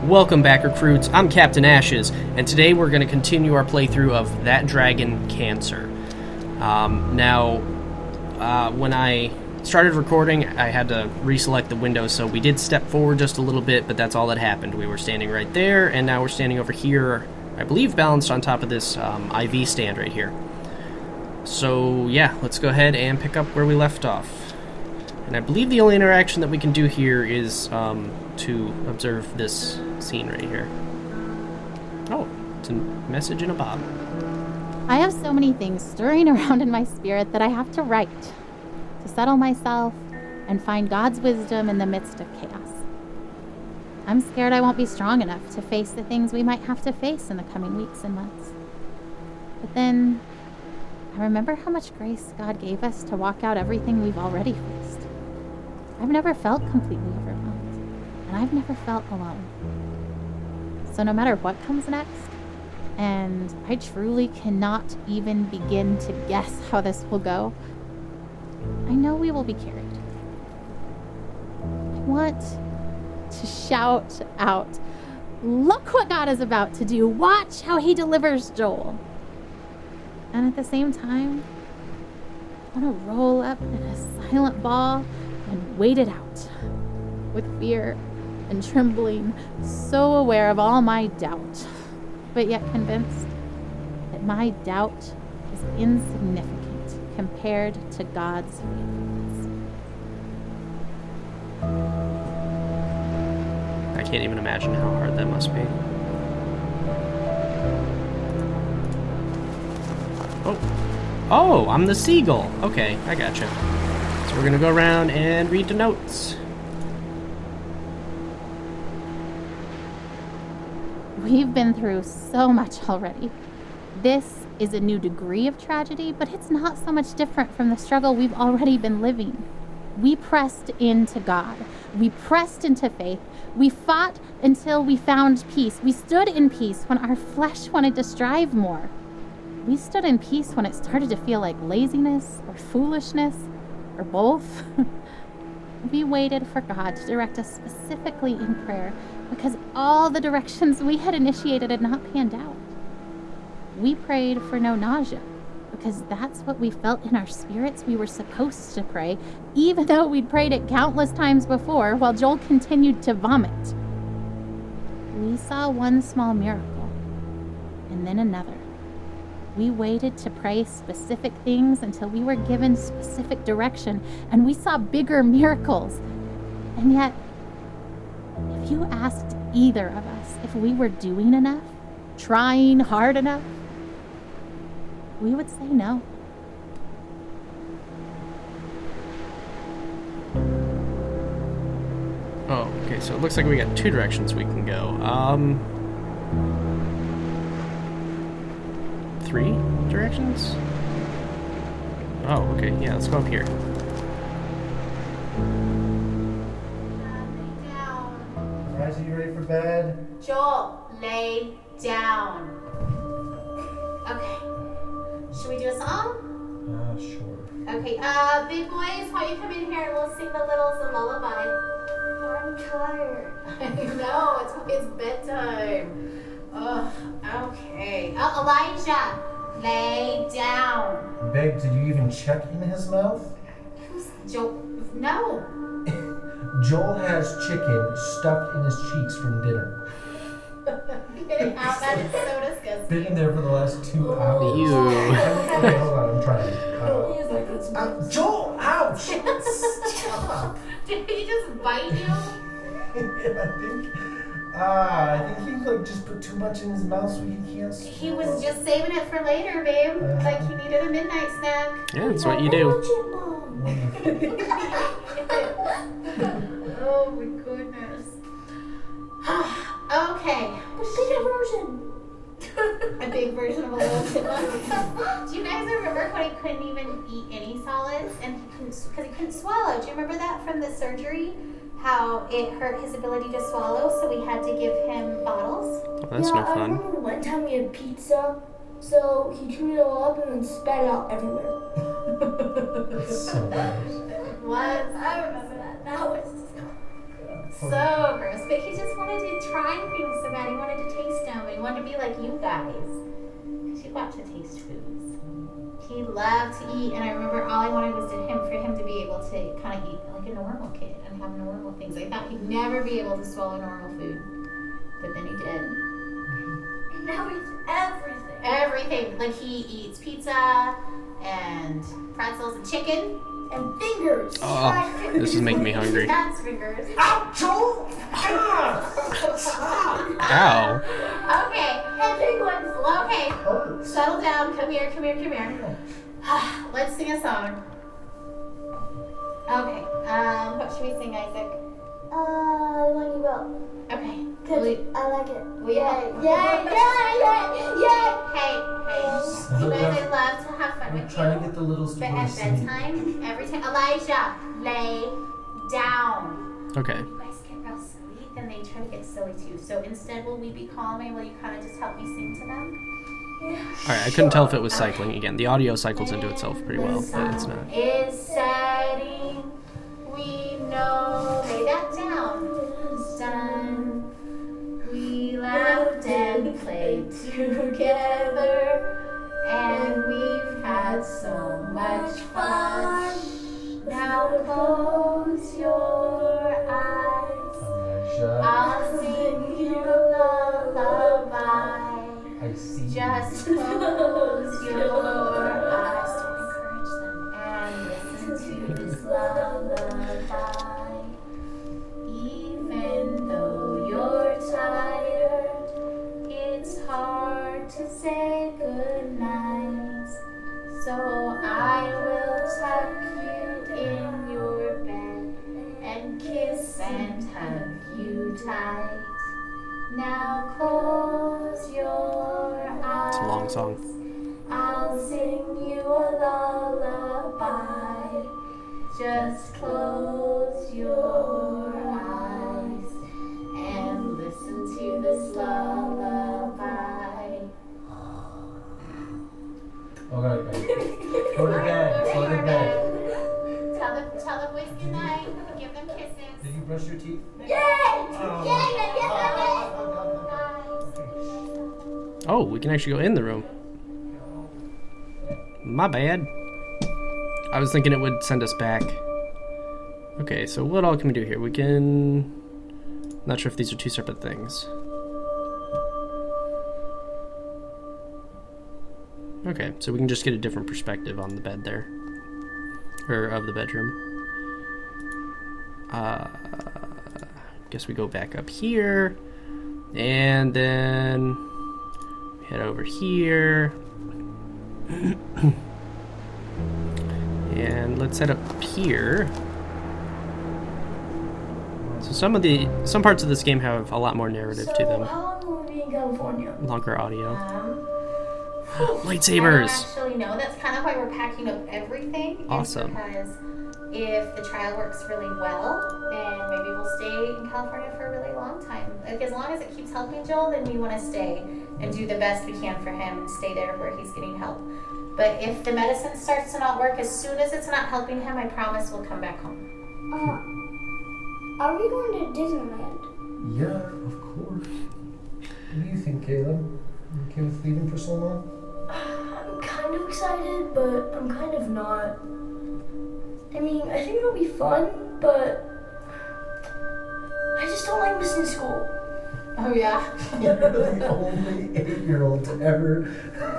Welcome back, recruits. I'm CptAshes, and today we're going to continue our playthrough of That Dragon Cancer. When I started recording, I had to reselect the window, so we did step forward just a little bit, but that's all that happened. We were standing right there, and now we're standing over here, I believe balanced on top of this IV stand right here. So, yeah, let's go ahead and pick up where we left off. And I believe the only interaction that we can do here is to observe this scene right here. Oh, it's a message in a bottle. I have so many things stirring around in my spirit that I have to write to settle myself and find God's wisdom in the midst of chaos. I'm scared I won't be strong enough to face the things we might have to face in the coming weeks and months. But then I remember how much grace God gave us to walk out everything we've already faced. I've never felt completely overwhelmed, and I've never felt alone. So no matter what comes next, and I truly cannot even begin to guess how this will go, I know we will be carried. I want to shout out, look what God is about to do. Watch how he delivers Joel. And at the same time, I want to roll up in a silent ball and wait it out with fear and trembling, so aware of all my doubt, but yet convinced that my doubt is insignificant compared to God's faithfulness. I can't even imagine how hard that must be. Oh, I'm the seagull. Okay, I gotcha. So we're gonna go around and read the notes. We've been through so much already. This is a new degree of tragedy, but it's not so much different from the struggle we've already been living. We pressed into God. We pressed into faith. We fought until we found peace. We stood in peace when our flesh wanted to strive more. We stood in peace when it started to feel like laziness or foolishness or both. We waited for God to direct us specifically in prayer because all the directions we had initiated had not panned out. We prayed for no nausea because that's what we felt in our spirits we were supposed to pray, even though we'd prayed it countless times before while Joel continued to vomit. We saw one small miracle and then another. We waited to pray specific things until we were given specific direction, and we saw bigger miracles. And yet, if you asked either of us if we were doing enough, trying hard enough, we would say no. Oh, okay, so it looks like we got two directions we can go. Three directions? Oh, okay, yeah, let's go up here. Guys, are you ready for bed? Joel, lay down. Okay. Should we do a song? Sure. Okay, big boys, why don't you come in here and we'll sing the littles a lullaby. I'm tired. I know, it's bedtime. Ugh, okay. Elijah, lay down. Babe, did you even check in his mouth? Who's Joel? No. Joel has chicken stuffed in his cheeks from dinner. Get it out, that is so disgusting. Been in there for the last 2 hours. Ew. Okay, hold on, I'm trying. Joel, ouch! Stop. Did he just bite you? Yeah, I think he just put too much in his mouth so he can't swallow. He was just saving it for later, babe. Like he needed a midnight snack. Yeah, that's what you do. Oh my goodness. Okay. A big version of a little chipmunk. Do you guys remember when he couldn't even eat any solids and because he couldn't swallow? Do you remember that from the surgery? How it hurt his ability to swallow, so we had to give him bottles. Oh, that's no I fun. remember one time we had pizza, so he chewed it all up and then spat it out everywhere. That's so gross. What? I remember that. That was So gross. But he just wanted to try things so bad. He wanted to taste them. He wanted to be like you guys. Because you got to taste foods. He loved to eat, and I remember all I wanted was for him to be able to kind of eat like a normal kid and have normal things. I thought he'd never be able to swallow normal food. But then he did. And now it's everything. Everything. Like he eats pizza and pretzels and chicken. And fingers. Oh, this is making me hungry. Cat's fingers. Ow, Joel! Ah! Ow. Okay. And penguins. Okay. Hurts. Settle down. Come here. Let's sing a song. Okay. What should we sing, Isaac? The one you wrote. Okay. Cause I like it. Will you help? Yeah. Hey. You guys, I love to have fun I'm with trying to you. get the little But at stories to me. bedtime, every time, Elijah, lay down. Okay. You guys get real silly, then they try to get silly too. So instead, will we be calm and will you kind of just help me sing to them? Alright, I couldn't tell if it was cycling again. The audio cycles into itself pretty well, but it's not. Is setting, we know, lay that down. Done. We laughed and played together, and we've had so much fun. Now close your eyes. Elijah, I'll sing you a lullaby. I see you. Just close your eyes to encourage them and listen to this lullaby. Even though you're tired, it's hard to say goodnight. So I will tuck you in your bed and kiss and hug you tight. Now close your eyes. It's a long song. I'll sing you a lullaby. Just close your eyes and listen to this lullaby. Okay, guys. Go to bed. Tell the boys good night. Give them kisses. Did you brush your teeth? Oh, we can actually go in the room. My bad. I was thinking it would send us back. Okay, so what all can we do here? We can... Not sure if these are two separate things. Okay, so we can just get a different perspective on the bed there. Or of the bedroom. Guess we go back up here. And then... head over here. And let's head up here. So some parts of this game have a lot more narrative to them. How long will we be in California? Longer audio. I Lightsabers! don't actually know. That's kind of why we're packing up everything. Awesome. Because if the trial works really well, then maybe we'll stay in California for a really long time. Like, as long as it keeps helping Joel, then we want to stay and do the best we can for him and stay there where he's getting help. But if the medicine starts to not work, as soon as it's not helping him, I promise we'll come back home. Are we going to Disneyland? Yeah, of course. What do you think, Caleb? You okay with leaving for so long? I'm kind of excited, but I'm kind of not. I mean, I think it'll be fun, but I just don't like missing school. Oh, yeah. You're the only 8-year-old to ever.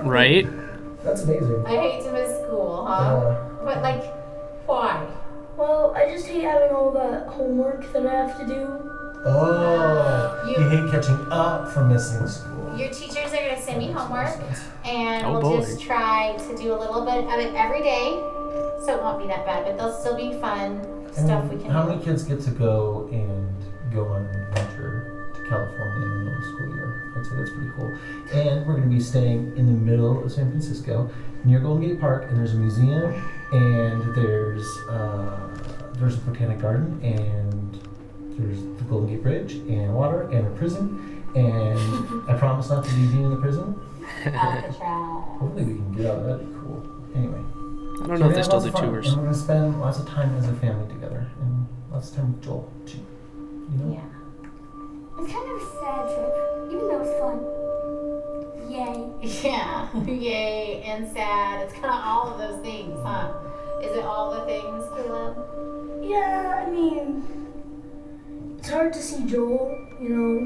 Right? That's amazing. I hate to miss school, huh? But, like, why? Well, I just hate having all that homework that I have to do. Oh, you hate catching up from missing school. Your teachers are going to send me homework, and Oh, we'll boy. just try to do a little bit of it every day, so it won't be that bad, but there'll still be fun stuff we can How do. many kids get to go on an adventure to California in the middle of the school year? I'd say that's pretty cool. And we're going to be staying in the middle of San Francisco near Golden Gate Park, and there's a museum, and there's a botanic garden, and there's the Golden Gate Bridge, and water, and a prison, and I promise not to leave you in the prison. Alcatraz. Hopefully we can get out of that. That'd be cool. Anyway. I don't know if they still do tours. And we're going to spend lots of time as a family together, and lots of time with Joel, too. you know? Yeah. It's kind of a sad trip, even though it's fun. Yay. Yeah. Yay and sad. It's kind of all of those things, huh? Is it all the things, Caleb? Yeah, I mean, it's hard to see Joel, you know,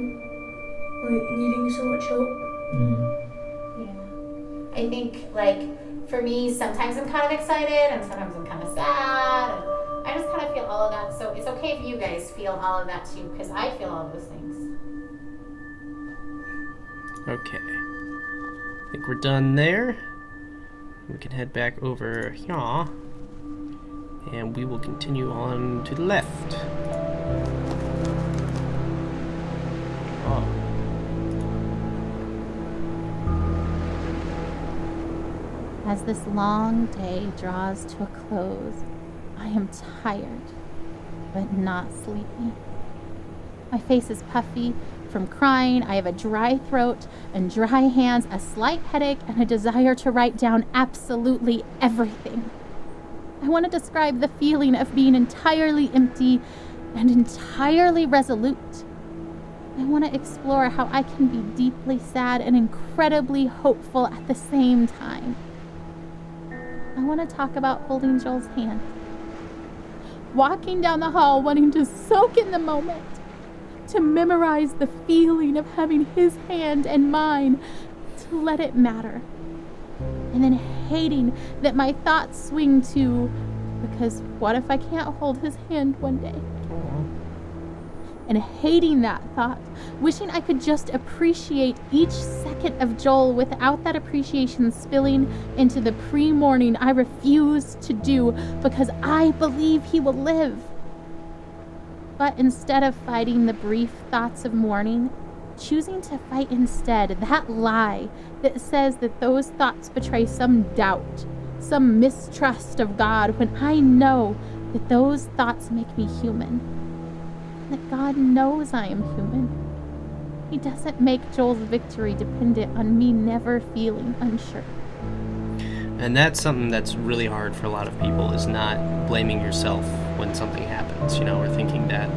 like needing so much help. Yeah. I think, like, for me, sometimes I'm kind of excited and sometimes I'm kind of sad. And I just kind of feel all of that. So it's okay if you guys feel all of that too, because I feel all those things. Okay. I think we're done there. We can head back over here. And we will continue on to the left. Oh. As this long day draws to a close, I am tired, but not sleepy. My face is puffy from crying. I have a dry throat and dry hands, a slight headache, and a desire to write down absolutely everything. I want to describe the feeling of being entirely empty and entirely resolute. I want to explore how I can be deeply sad and incredibly hopeful at the same time. I want to talk about holding Joel's hand, walking down the hall wanting to soak in the moment, to memorize the feeling of having his hand and mine, to let it matter, and then hating that my thoughts swing to, because what if I can't hold his hand one day? And hating that thought, wishing I could just appreciate each second of Joel without that appreciation spilling into the pre-morning I refuse to do because I believe he will live. But instead of fighting the brief thoughts of mourning, choosing to fight instead that lie that says that those thoughts betray some doubt, some mistrust of God, when I know that those thoughts make me human. That God knows I am human. He doesn't make Joel's victory dependent on me never feeling unsure. And that's something that's really hard for a lot of people, is not blaming yourself when something happens, you know, or thinking that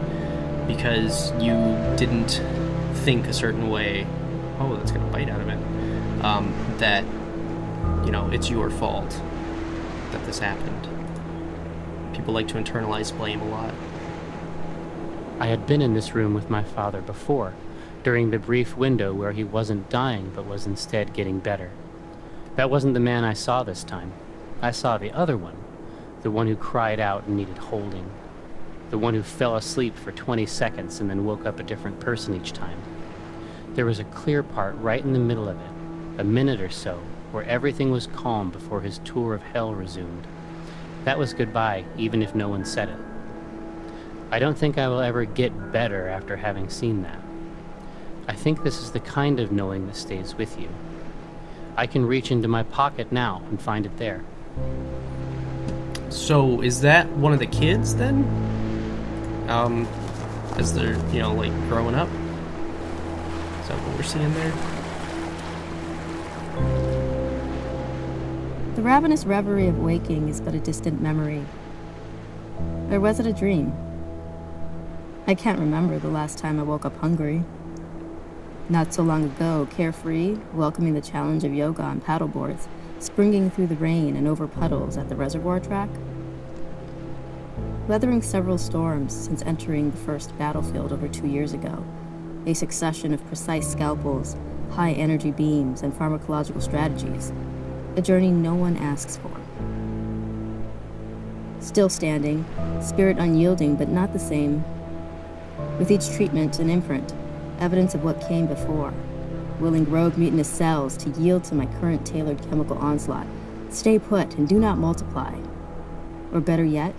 because you didn't think a certain way, oh, that's going to bite out of it, that, you know, it's your fault that this happened. People like to internalize blame a lot. I had been in this room with my father before, during the brief window where he wasn't dying but was instead getting better. That wasn't the man I saw this time. I saw the other one, the one who cried out and needed holding, the one who fell asleep for 20 seconds and then woke up a different person each time. There was a clear part right in the middle of it, a minute or so, where everything was calm before his tour of hell resumed. That was goodbye, even if no one said it. I don't think I will ever get better after having seen that. I think this is the kind of knowing that stays with you. I can reach into my pocket now and find it there. So is that one of the kids then? As they're, you know, like growing up? Is that what we're seeing there? The ravenous reverie of waking is but a distant memory. Or was it a dream? I can't remember the last time I woke up hungry. Not so long ago, carefree, welcoming the challenge of yoga on paddleboards, springing through the rain and over puddles at the reservoir track. Weathering several storms since entering the first battlefield over 2 years ago, a succession of precise scalpels, high-energy beams, and pharmacological strategies, a journey no one asks for. Still standing, spirit unyielding but not the same. With each treatment, an imprint, evidence of what came before, willing rogue mutinous cells to yield to my current tailored chemical onslaught, stay put and do not multiply. Or better yet,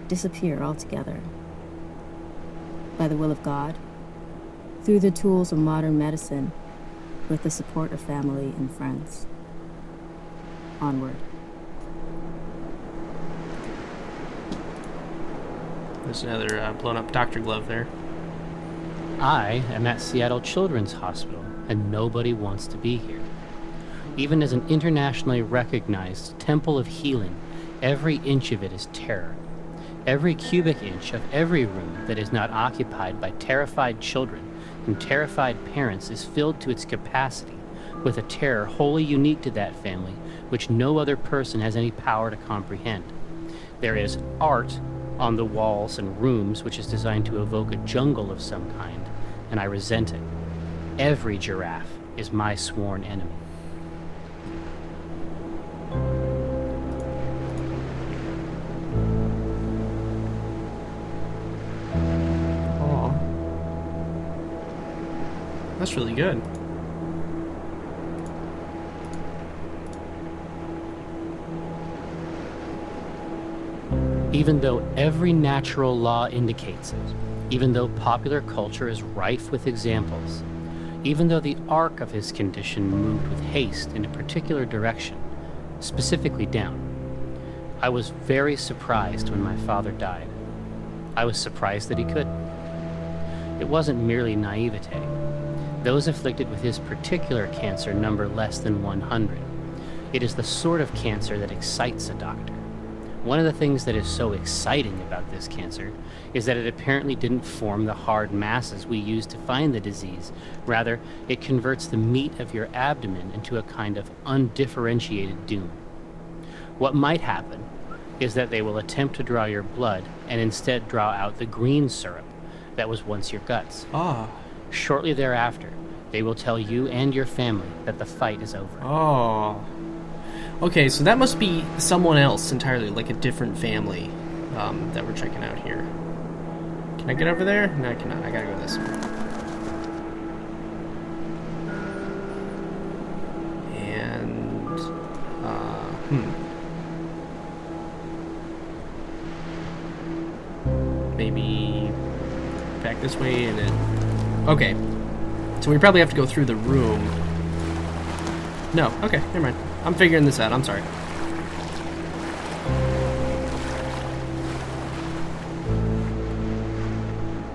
disappear altogether. By the will of God, through the tools of modern medicine, with the support of family and friends. Onward. There's another blown up doctor glove there. I am at Seattle Children's Hospital, and nobody wants to be here. Even as an internationally recognized temple of healing, every inch of it is terror. Every cubic inch of every room that is not occupied by terrified children and terrified parents is filled to its capacity with a terror wholly unique to that family, which no other person has any power to comprehend. There is art on the walls and rooms which is designed to evoke a jungle of some kind, and I resent it. Every giraffe is my sworn enemy. Aw. That's really good. Even though every natural law indicates it, even though popular culture is rife with examples, even though the arc of his condition moved with haste in a particular direction, specifically down, I was very surprised when my father died. I was surprised that he could. It wasn't merely naivete. Those afflicted with his particular cancer number less than 100. It is the sort of cancer that excites a doctor. One of the things that is so exciting about this cancer is that it apparently didn't form the hard masses we use to find the disease. Rather, it converts the meat of your abdomen into a kind of undifferentiated doom. What might happen is that they will attempt to draw your blood and instead draw out the green syrup that was once your guts. Ah. Shortly thereafter, they will tell you and your family that the fight is over. Oh. Okay, so that must be someone else entirely, like a different family that we're checking out here. Can I get over there? No, I cannot. I gotta go this way. And, maybe back this way and then... Okay. So we probably have to go through the room. No, okay, never mind. I'm figuring this out, I'm sorry.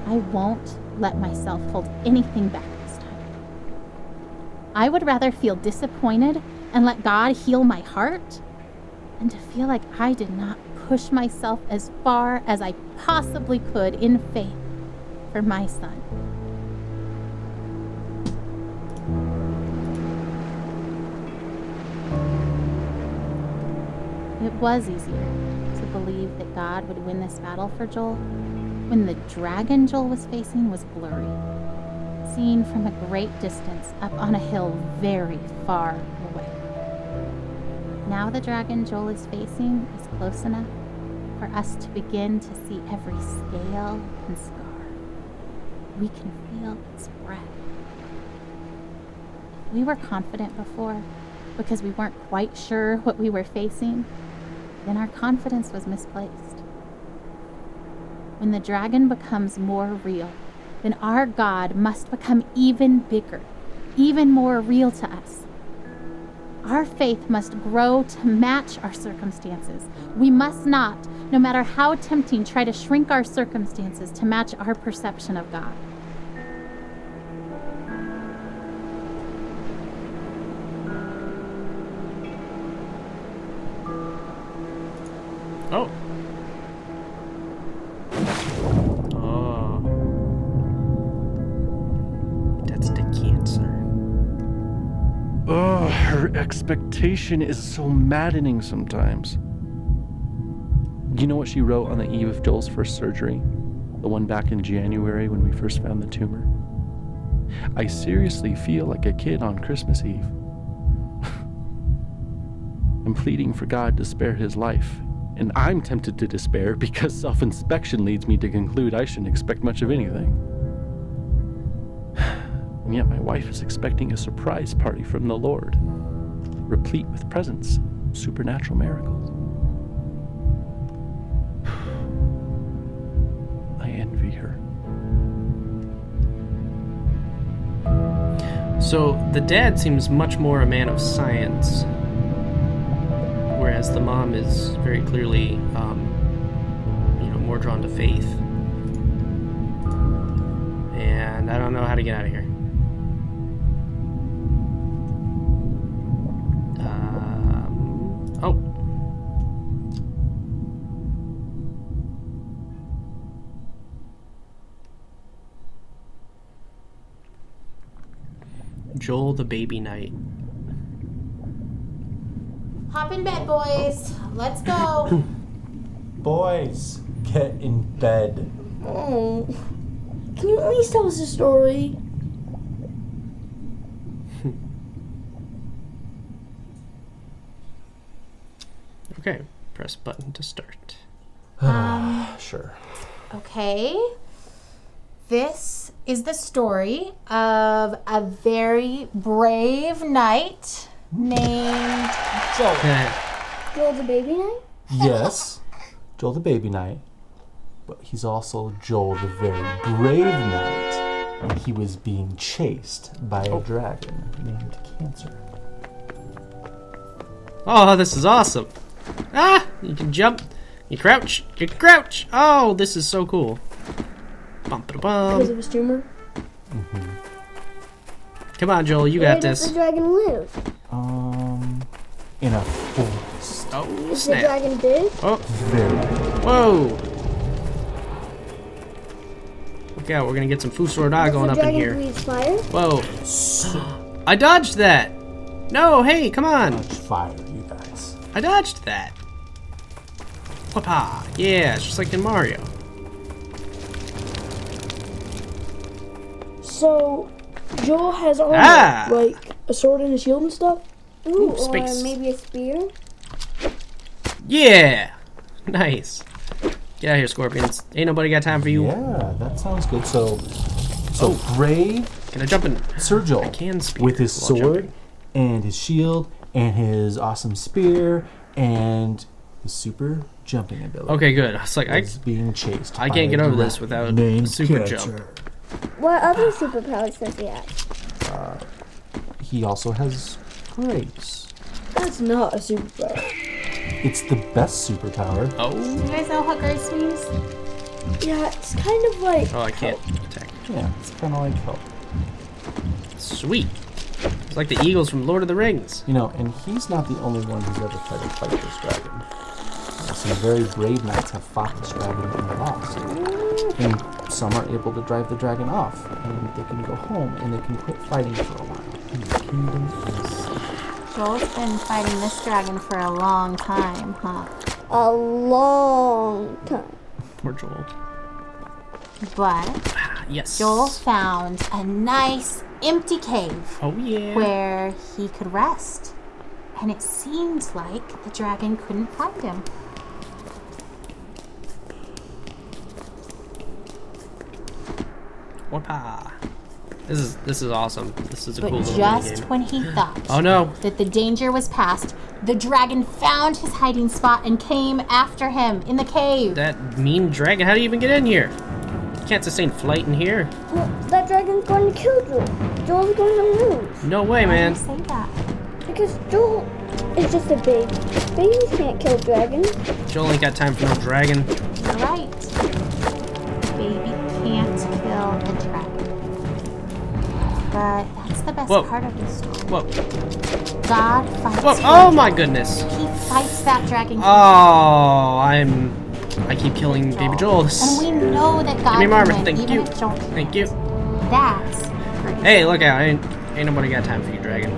I won't let myself hold anything back this time. I would rather feel disappointed and let God heal my heart than to feel like I did not push myself as far as I possibly could in faith for my son. It was easier to believe that God would win this battle for Joel when the dragon Joel was facing was blurry, seen from a great distance up on a hill very far away. Now the dragon Joel is facing is close enough for us to begin to see every scale and scar. We can feel its breath. If we were confident before because we weren't quite sure what we were facing, then our confidence was misplaced. When the dragon becomes more real, then our God must become even bigger, even more real to us. Our faith must grow to match our circumstances. We must not, no matter how tempting, try to shrink our circumstances to match our perception of God. Oh. Oh. That's the cancer. Oh, her expectation is so maddening sometimes. Do you know what she wrote on the eve of Joel's first surgery? The one back in January when we first found the tumor? I seriously feel like a kid on Christmas Eve. I'm pleading for God to spare his life. And I'm tempted to despair because self-inspection leads me to conclude I shouldn't expect much of anything. And yet my wife is expecting a surprise party from the Lord, replete with presents, supernatural miracles. I envy her. So the dad seems much more a man of science, whereas the mom is very clearly, more drawn to faith. And I don't know how to get out of here. Joel the Baby Knight. Hop in bed, boys. Let's go. Boys, get in bed. Oh, can you at least tell us a story? Okay, press button to start. Sure. Okay. This is the story of a very brave knight named Joel. Joel the Baby Knight? Yes, Joel the Baby Knight, but he's also Joel the very brave knight, and he was being chased by a dragon named Cancer. Oh, this is awesome. Ah, you can jump. You crouch. You crouch. Oh, this is so cool. Bum, ba, Because bum. of his tumor? Come on, Joel, you Where got does this. the dragon live? In a forest. Oh, Is the snap. dragon big? Oh, Very whoa. Look out, we're gonna get some Fusora going Does up the in dragon here. breathe fire? Whoa. I dodged that. No, hey, come on. much fire, you guys. I dodged that. Papa. Yeah, it's just like in Mario. So, Joel has armor, Ah! like a sword and a shield and stuff? Ooh, space. Or maybe a spear? Yeah. Nice. Get out of here, Scorpions. Ain't nobody got time for you. Yeah, that sounds good. So Oh. brave Can I jump in? Sir Joel I can spear with his while sword jumping. and his shield and his awesome spear and his super jumping ability. Okay, good. I was like, Is being chased. I by can't get a over this dragon without named a super Cancer. jump. What other superpowers does he have? He also has grace. That's not a superpower. It's the best superpower. Oh. You guys know what grace means? Yeah, it's kind of like... Oh, I can't attack. Yeah, it's kind of like help. Sweet. It's like the eagles from Lord of the Rings. You know, and he's not the only one who's ever tried to fight this dragon. Some very brave knights have fought this dragon and lost. And some are able to drive the dragon off, and they can go home, and they can quit fighting for a while. And the kingdom is safe. Joel's been fighting this dragon for a long time, huh? A long time. Poor Joel. But Yes. Joel found a nice empty cave Oh, yeah. where he could rest. And it seemed like the dragon couldn't find him. Whoopah. This is awesome. This is a But cool little just minigame. when he thought Oh no. that the danger was past, the dragon found his hiding spot and came after him in the cave. That mean dragon. How do you even get in here? You can't sustain flight in here. Well, that dragon's going to kill Joel. Joel's going to lose. No way, Why man. do you say that? Because Joel is just a baby. Babies can't kill dragons. Joel ain't got time for no dragon. You're right. Baby can't kill the dragon. But that's the best Whoa. part of the story. Whoa. God fights Whoa. for Oh you. my goodness. He fights that dragon. Oh, I keep killing Baby Joel. And we know that God Give me my armor. can win, Thank even you. if Joel Thank you. can't. That's great. Hey, look out. Ain't nobody got time for you, dragon.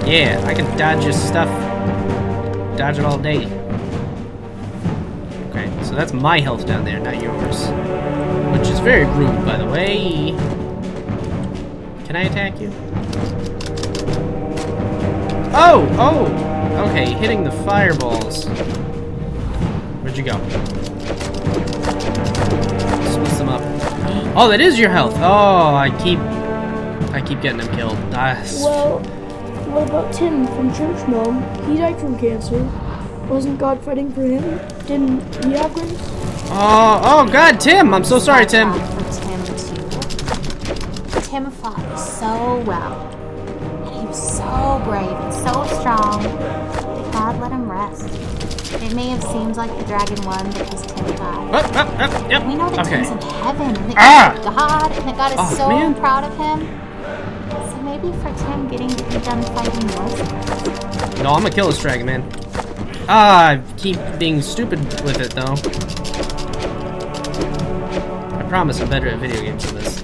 Yeah, I can dodge your stuff. Dodge it all day. Okay, so that's my health down there, not yours. Which is very rude, by the way. Can I attack you? Oh! Oh! Okay, hitting the fireballs. Where'd you go? Split them up. Oh, that is your health! Oh, I keep getting him killed. Well, what about Tim from Church Mom? He died from cancer. Wasn't God fighting for him? Didn't he have grace? Oh, God, Tim! I'm so sorry, Tim. Bad for Tim too. Tim fought so well, and he was so brave and so strong that God let him rest. It may have seemed like the dragon won because Tim died. Yep. We know that Okay. Tim's in heaven, and that he's with God, and that God is Oh, so man. proud of him. So maybe for Tim, getting to be done fighting was No, I'm gonna kill this dragon, man. I keep being stupid with it, though. I promise I'm better at video games than this.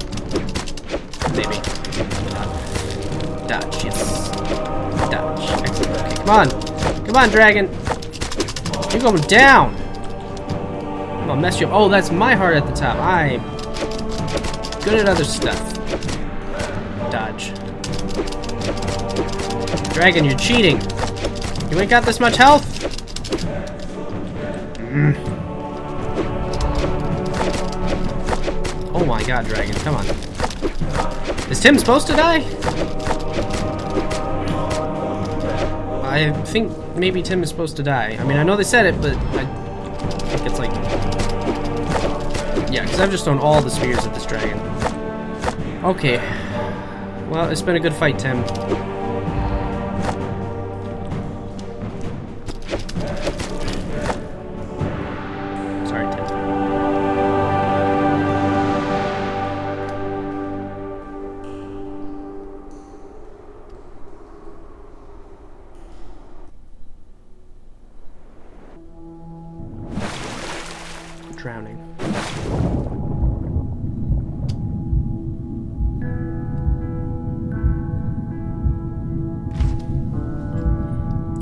Maybe. Dodge, yes. Dodge. Excellent. Okay, come on. Come on, dragon. You're going down. I'm gonna mess you up. Oh, that's my heart at the top. I'm good at other stuff. Dodge. Dragon, you're cheating. You ain't got this much health. Oh my god, dragon, come on. Is Tim supposed to die? I think maybe Tim is supposed to die. I mean, I know they said it, but I think it's like... Yeah, because I've just thrown all the spears at this dragon. Okay. Well, it's been a good fight, Tim. Sorry, Tim. Drowning.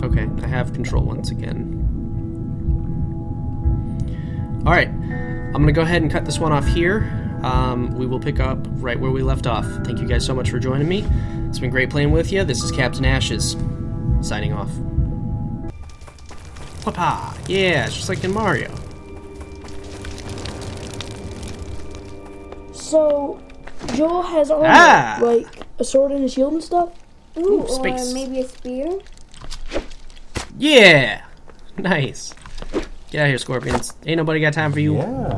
Okay, I have control once again. Alright, I'm gonna go ahead and cut this one off here. We will pick up right where we left off. Thank you guys so much for joining me. It's been great playing with you. This is CptAshes, signing off. Papa! Yeah, it's just like in Mario. So, Joel has armor, like a sword and a shield and stuff? Ooh, space. Or maybe a spear? Yeah! Nice. Get out of here, scorpions. Ain't nobody got time for you. Yeah.